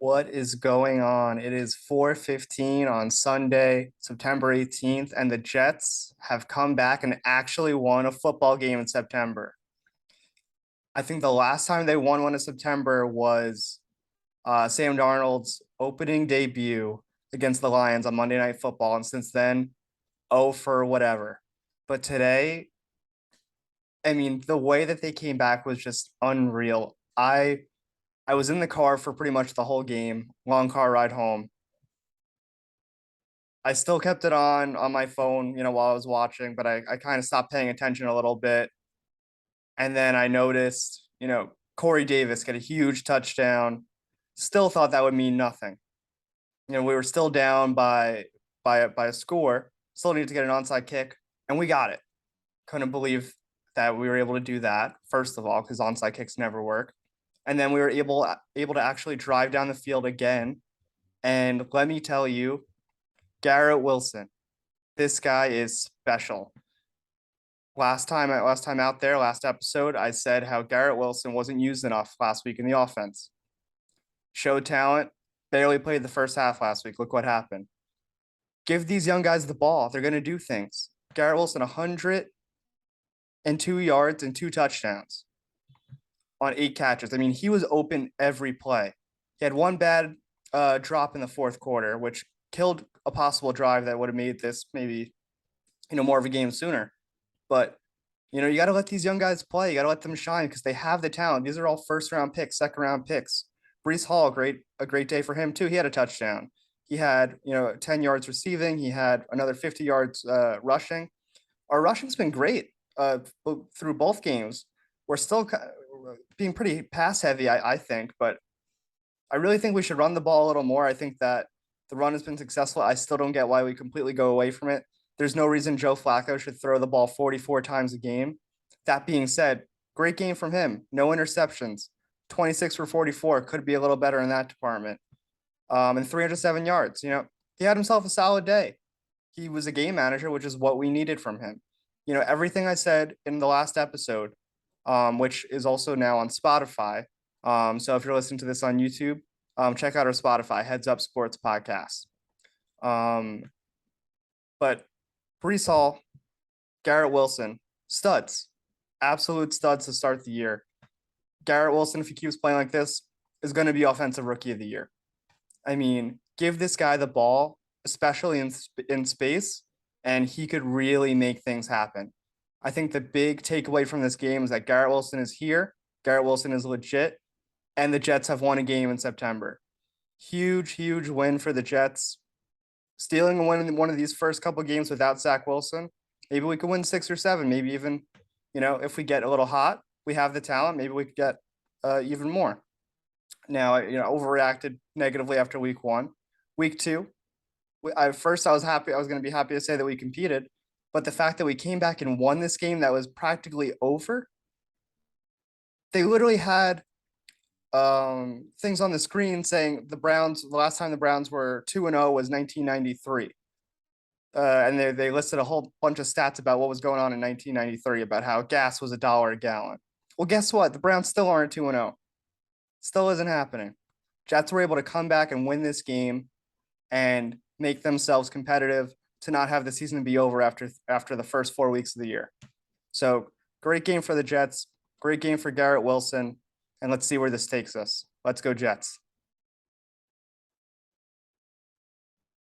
What is going on? It is 4:15 on Sunday, September 18th, and the Jets have come back and actually won a football game in September. I think the last time they won one in September was Sam Darnold's opening debut against the Lions on Monday Night Football, and since then, oh for whatever. But today, I mean, the way that they came back was just unreal. I was in the car for pretty much the whole game, long car ride home. I still kept it on my phone, while I was watching, but I kind of stopped paying attention a little bit. And then I noticed, Corey Davis get a huge touchdown. Still thought that would mean nothing. We were still down by a score. Still needed to get an onside kick, and we got it. Couldn't believe that we were able to do that, first of all, because onside kicks never work. And then we were able to actually drive down the field again. And let me tell you, Garrett Wilson, this guy is special. Last time out there, last episode, I said how Garrett Wilson wasn't used enough last week in the offense. Showed talent, barely played the first half last week. Look what happened. Give these young guys the ball. They're going to do things. Garrett Wilson, 102 yards and 2 touchdowns on 8 catches. I mean, he was open every play. He had one bad drop in the fourth quarter, which killed a possible drive that would have made this maybe, more of a game sooner. But, you got to let these young guys play. You got to let them shine because they have the talent. These are all first-round picks, second-round picks. Breece Hall, a great day for him, too. He had a touchdown. He had, 10 yards receiving. He had another 50 yards rushing. Our rushing's been great through both games. We're still being pretty pass-heavy, I think, but I really think we should run the ball a little more. I think that the run has been successful. I still don't get why we completely go away from it. There's no reason Joe Flacco should throw the ball 44 times a game. That being said, great game from him. No interceptions. 26 for 44. Could be a little better in that department. And 307 yards. He had himself a solid day. He was a game manager, which is what we needed from him. Everything I said in the last episode, which is also now on Spotify. So if you're listening to this on YouTube, check out our Spotify, Heads Up Sports Podcast. But Breece Hall, Garrett Wilson, studs, absolute studs to start the year. Garrett Wilson, if he keeps playing like this, is going to be Offensive Rookie of the Year. I mean, give this guy the ball, especially in space, and he could really make things happen. I think the big takeaway from this game is that Garrett Wilson is here. Garrett Wilson is legit, and the Jets have won a game in September. Huge, huge win for the Jets. Stealing a win in one of these first couple games without Zach Wilson, maybe we could win 6 or 7. Maybe even, if we get a little hot, we have the talent. Maybe we could get even more. Now, overreacted negatively after week 1. Week 2, first I was happy. I was going to be happy to say that we competed, but the fact that we came back and won this game that was practically over, they literally had things on the screen saying the last time the Browns were 2-0 was 1993. And they listed a whole bunch of stats about what was going on in 1993, about how gas was $1 a gallon. Well, guess what? The Browns still aren't 2-0. Still isn't happening. Jets were able to come back and win this game and make themselves competitive to not have the season be over after the first 4 weeks of the year. So great game for the Jets. Great game for Garrett Wilson. And let's see where this takes us. Let's go Jets.